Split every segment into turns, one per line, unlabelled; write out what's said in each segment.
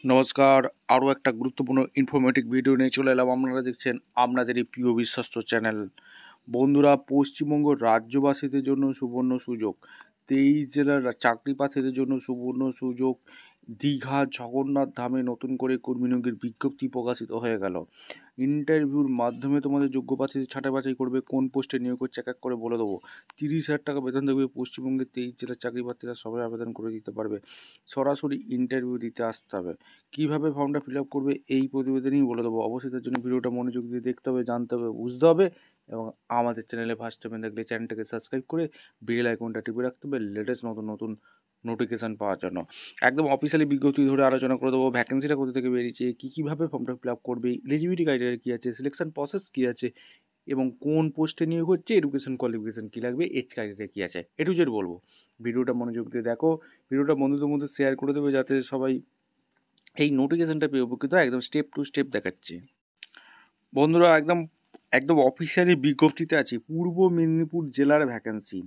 নমস্কার, আরও একটা গুরুত্বপূর্ণ ইনফরমেটিভ ভিডিও নিয়ে চলে এলাম। আপনারা দেখছেন আপনাদের এই প্রিয় বিশ্বস্ত চ্যানেল। বন্ধুরা, পশ্চিমবঙ্গ রাজ্যবাসীদের জন্য সুবর্ণ সুযোগ, 23 জেলার চাকরি প্রার্থীদের জন্য সুবর্ণ সুযোগ। দীঘা জগন্নাথ ধামে নতুন করে কর্মী নিয়োগের বিজ্ঞপ্তি প্রকাশিত হয়ে গেল। ইন্টারভিউর মাধ্যমে তোমাদের যোগ্য প্রার্থীদের ছাঁটাই বাছাই করবে, কোন পোস্টে নিয়োগ হচ্ছে এক এক করে বলে দেবো। 30,000 টাকা বেতন দেবে। পশ্চিমবঙ্গের 23 জেলার চাকরি প্রার্থীরা সবাই আবেদন করে দিতে পারবে। সরাসরি ইন্টারভিউ দিতে আসতে হবে। কীভাবে ফর্মটা ফিল আপ করবে এই প্রতিবেদনেই বলে দেবো। অবশ্যই তার জন্য ভিডিওটা মনোযোগ দিয়ে দেখতে হবে, জানতে হবে, বুঝতে হবে। এবং আমাদের চ্যানেলে ফার্স্ট টাইম দেখলে চ্যানেলটাকে সাবস্ক্রাইব করে বেল আইকনটা টিপে রাখতে হবে লেটেস্ট নতুন নোটিফিকেশান পাওয়ার জন্য। একদম অফিসিয়ালি বিজ্ঞপ্তি ধরে আলোচনা করে দেবো। ভ্যাকেন্সিটা কোথা থেকে বেরিয়েছে, কীভাবে ফর্মটা ফিল আপ করবে, এলিজিবিলিটি ক্রাইটেরিয়া কী আছে, সিলেকশন প্রসেস কী আছে, এবং কোন পোস্টে নিয়োগ হচ্ছে, এডুকেশন কোয়ালিফিকেশান কী লাগবে, এজ ক্রাইটেরিয়া কী আছে, টু জেড বলবো। ভিডিওটা মনোযোগ দিয়ে দেখো। ভিডিওটা বন্ধুদের মধ্যে শেয়ার করে দেবে যাতে সবাই এই নোটিফিকেশানটা পেয়ে উপকৃত হয়। একদম স্টেপ টু স্টেপ দেখাচ্ছি বন্ধুরা। একদম একদম অফিসিয়ালি বিজ্ঞপ্তিতে আছি। পূর্ব মেদিনীপুর জেলার ভ্যাকেন্সি।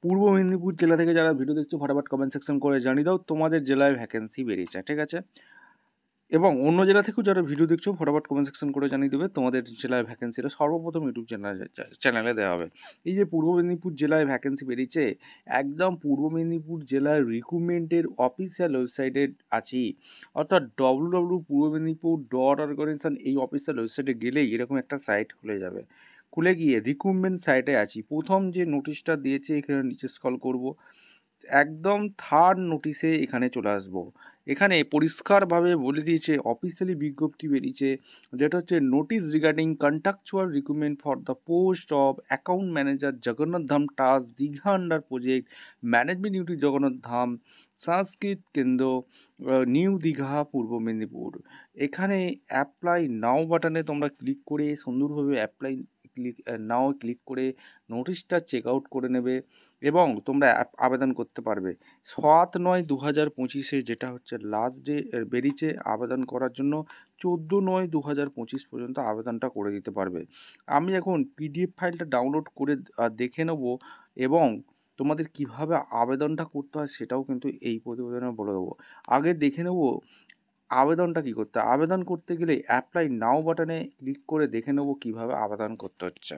পূর্ব মেদিনীপুর জেলা থেকে যারা ভিডিও দেখছো ফটাফট কমেন্ট সেকশন করে জানিয়ে দাও তোমাদের জেলায় ভ্যাকেন্সি বেরিয়েছে, ঠিক আছে? এবং অন্য জেলা থেকেও যারা ভিডিও দেখছো ফটাফট কমেন্ট সেকশন করে জানিয়ে দেবে তোমাদের জেলায় ভ্যাকেন্সিটা সর্বপ্রথম ইউটিউব চ্যানেলে দেওয়া হবে। এই যে পূর্ব মেদিনীপুর জেলায় ভ্যাকেন্সি বেরিয়েছে, একদম পূর্ব মেদিনীপুর জেলার রিক্রুটমেন্টের অফিসিয়াল ওয়েবসাইটে আছি, অর্থাৎ www.purbomeednipur.org এই অফিসিয়াল ওয়েবসাইটে গেলেই এরকম একটা সাইট খুলে যাবে। খুলে গিয়ে রিক্রুটমেন্ট সাইটে আছি। প্রথম যে নোটিশটা দিয়েছে এখানে নিচে স্ক্রল করব, একদম থার্ড নোটিশে এখানে চলে আসবো। এখানে পরিষ্কারভাবে বলে দিয়েছে, অফিসিয়ালি বিজ্ঞপ্তি বেরিয়েছে, যেটা হচ্ছে notice regarding contractual recruitment for the post of account manager Jagannath Dham task Digha under project management unit Jagannath Dham Sanskriti Kendra new Digha Purba Medinipur. এখানে অ্যাপ্লাই নাও বাটনে তোমরা ক্লিক করে সুন্দরভাবে অ্যাপ্লাই নাও ক্লিক করে নোটিশটা চেক আউট করে নেবে এবং তোমরা আবেদন করতে পারবে। 7/9/2025 যেটা হচ্ছে লাস্ট ডে বেরিয়েছে আবেদন করার জন্য। 14/9/2025 পর্যন্ত আবেদনটা করে দিতে পারবে। আমি এখন পিডিএফ ফাইলটা ডাউনলোড করে দেখে নেব এবং তোমাদের কিভাবে আবেদনটা করতে হয় সেটাও কিন্তু এই প্রতিবেদনে বলে দেবো। আগে দেখে নেব আবেদনটা কী করতে হয়। আবেদন করতে গেলে অ্যাপ্লাই নাও বাটনে ক্লিক করে দেখে নেব কিভাবে আবেদন করতে হচ্ছে।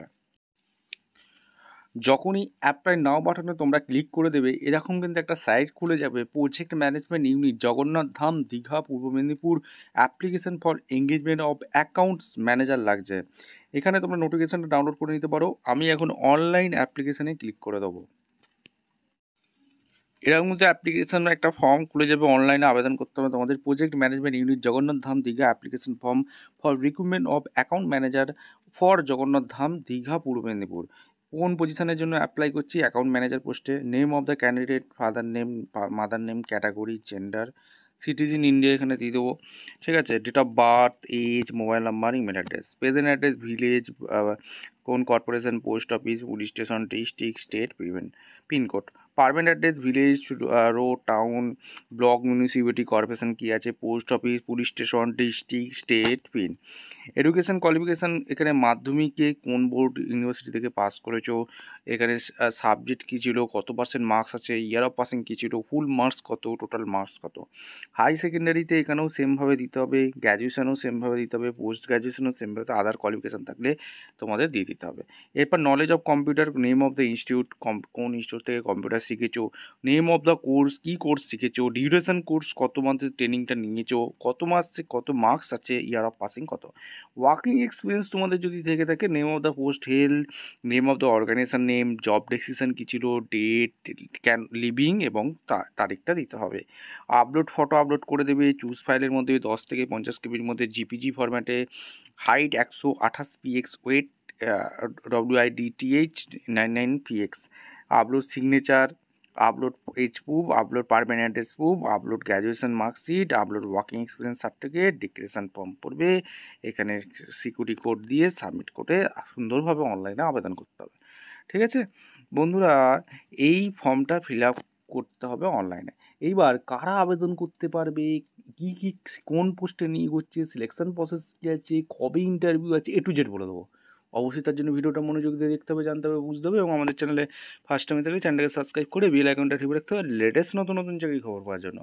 যখনই অ্যাপ্লাই নাও বাটনে তোমরা ক্লিক করে দেবে এরকম কিন্তু একটা সাইট খুলে যাবে, project management unit Jagannath Dham Digha Purba Medinipur application for engagement of accounts manager লাগছে। এখানে তোমরা নোটিফিকেশানটা ডাউনলোড করে নিতে পারো। আমি এখন অনলাইন অ্যাপ্লিকেশানে ক্লিক করে দেবো। এরকম মধ্যে অ্যাপ্লিকেশন একটা ফর্ম খুলে যাবে, অনলাইনে আবেদন করতে হবে তোমাদের। Project management unit Jagannath Dham Digha application form for recruitment of account manager for Jagannath Dham Digha Purba Medinipur. কোন পজিশনের জন্য অ্যাপ্লাই করছি? অ্যাকাউন্ট ম্যানেজার পোস্টে। Name of the candidate, father name, mother name, category, gender, citizen India এখানে দিয়ে দেবো, ঠিক আছে? Date of birth, age, mobile number, email address, present address, village, কোন corporation, post office, police station, district, state, pincode, permanent address, village, road, town, block, municipality, corporation কী আছে, post office, police station, district, state, pin. Education qualification এখানে মাধ্যমিকে কোন board university থেকে pass করেছো, এখানে subject কী ছিল, কত পার্সেন্ট মার্কস আছে, ইয়ার অফ পাসিং কী ছিল, ফুল মার্কস কত, টোটাল মার্কস কত। হাই সেকেন্ডারিতে এখানেও সেমভাবে দিতে হবে, গ্র্যাজুয়েশনও সেমভাবে দিতে হবে, পোস্ট গ্র্যাজুয়েশনও সেমভাবে, আদার কোয়ালিফিকেশান থাকলে তোমাদের দিয়ে দিতে হবে। এরপর knowledge of computer, name of the institute, কোন ইনস্টিটিউট থেকে কম্পিউটার শিখেছো, নেম অফ দ্য কোর্স, কী কোর্স শিখেছো, ডিউরেশন কোর্স কত মান্থের ট্রেনিংটা নিয়েছো, কত মাসে কত মার্কস আছে, ইয়ার অফ পাসিং কত। ওয়ার্কিং এক্সপিরিয়েন্স তোমাদের যদি থেকে থাকে, name of the post held, name of the organization name, job ডেসিশন কী ছিল, ডেট, লিভিং এবং তারিখটা দিতে হবে। আপলোড ফটো আপলোড করে দেবে। চুজ ফাইলের মধ্যে 10 থেকে 50 কেবির মধ্যে জিপিজি ফরম্যাটে, height 128 px, weight WIDTH 99 px, upload signature, upload age proof, upload permanent address proof, upload graduation marksheet, upload working experience certificate, declaration form পড়বে। এখানে সিকিউরিটি কোড দিয়ে সাবমিট করে সুন্দরভাবে অনলাইনে আবেদন করতে হবে, ঠিক আছে বন্ধুরা? এই ফর্মটা ফিল আপ করতে হবে অনলাইনে। এইবার কারা আবেদন করতে পারবে, কোন পোস্টে নিয়োগ হচ্ছে, সিলেকশন প্রসেস কী আছে, কবে ইন্টারভিউ আছে, টু জেড বলে দেবো। অবশ্যই তার জন্য ভিডিওটা মনোযোগ দিয়ে দেখতে হবে, জানতে হবে, বুঝতে হবে এবং আমাদের চ্যানেলে ফার্স্ট টাইমে থাকলে চ্যানেলটাকে সাবস্ক্রাইব করে বেল আইকনটা টিপে রাখতে হবে লেটেস্ট নতুন নতুন চাকরি খবর পাওয়ার জন্য।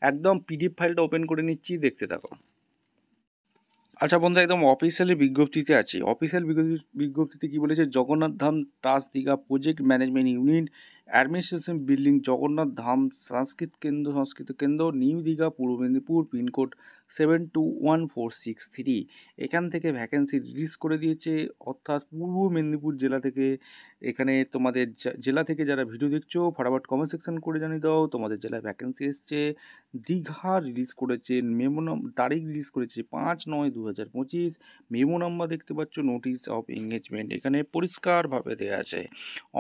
একদম পিডিএফ ফাইলটা ওপেন করে নিচ্ছি, দেখতে থাকো। আচ্ছা বন্ধু, একদম অফিসিয়ালি বিজ্ঞপ্তিতে আছি। অফিসিয়াল বিজ্ঞপ্তিতে কী বলেছে, জগন্নাথ ধাম টাস Digha project management unit administration building, Jagannath Dham Sanskriti Kendra, new Digha, Purba Medinipur, pin code 721463। এখান থেকে ভ্যাকেন্সি রিলিজ করে দিয়েছে, অর্থাৎ পূর্ব মেদিনীপুর জেলা থেকে। এখানে তোমাদের জেলা থেকে যারা ভিডিও দেখছো ফটাফট কমেন্ট সেকশন করে জানিয়ে দাও তোমাদের জেলায় ভ্যাকেন্সি এসছে। দীঘা রিলিজ করেছে, তারিখ রিলিজ করেছে 5/9/2025। মেমো নাম্বার দেখতে পাচ্ছ, নোটিশ অফ এঙ্গেজমেন্ট এখানে পরিষ্কারভাবে দেওয়া আছে।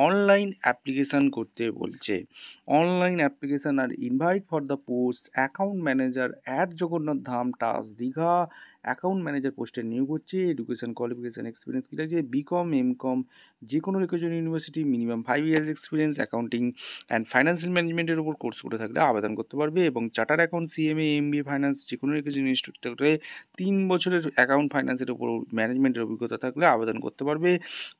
অনলাইন অ্যাপ্লিকেশান করতে বলছে। অনলাইন অ্যাপ্লিকেশান আর invite for the post account manager at Jagannath Dham টাস দীঘা। অ্যাকাউন্ট ম্যানেজার পোস্টে নিয়োগ হচ্ছে। এডুকেশন কোয়ালিফিকেশান এক্সপিরিয়েন্স কী লাগছে, বিকম, এমকম, যে কোনো recognised university, minimum 5 years experience accounting and financial ম্যানেজমেন্টের উপর কোর্স করে থাকলে আবেদন করতে পারবে এবং charter account, CMA, MBA, finance, যে কোনো রিকগনাইজড ইনস্টিটিউট থেকে 3 বছরের অ্যাকাউন্ট ফাইন্যান্সের উপর ম্যানেজমেন্টের অভিজ্ঞতা থাকলে আবেদন করতে পারবে।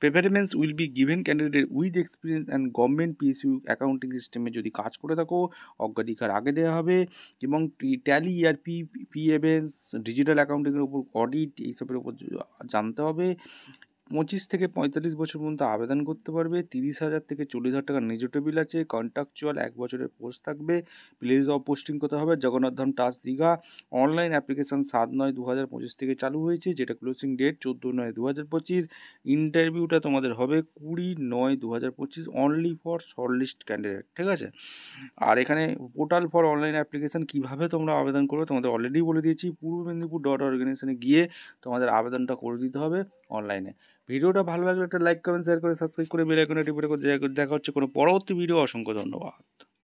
Preference will be given candidate with experience and government PSU accounting সিস্টেমে যদি কাজ করে থাকো অগ্রাধিকার আগে দেওয়া হবে এবং ট্যালি, ইআরপি, পিএমএস, ডিজিটাল অ্যাকাউন্টিংয়ের উপর অডিট এইসবের উপর জানতে হবে। 25 থেকে 45 বছর পর্যন্ত আবেদন করতে পারবে। 30,000 থেকে 40,000 টাকার নিজ টেবিল আছে। কন্ট্রাকচুয়াল 1 বছরের পোস্ট থাকবে। প্লেস অফ পোস্টিং কোথায় হবে, জগন্নাথ ধাম টাস দীঘা। অনলাইন অ্যাপ্লিকেশান 7/9/2025 থেকে চালু হয়েছে, যেটা ক্লোজিং ডেট 14/9/2025। ইন্টারভিউটা তোমাদের হবে 20/9/2025 অনলি ফর শর্টলিস্ট ক্যান্ডিডেট, ঠিক আছে। আর এখানে পোর্টাল ফর অনলাইন অ্যাপ্লিকেশান কীভাবে তোমরা আবেদন করবে তোমাদের অলরেডি বলে দিয়েছি। পূর্ব মেদিনীপুর .অর্গানাইজেশনে গিয়ে তোমাদের আবেদনটা করে দিতে হবে অনলাইনে। ভিডিওটা ভালো লাগলে একটা লাইক, কমেন্ট, শেয়ার করে সাবস্ক্রাইব করে বেল আইকনে টিপে রেখো। দেখা হচ্ছে কোনো পরবর্তী ভিডিও। অসংখ্য ধন্যবাদ।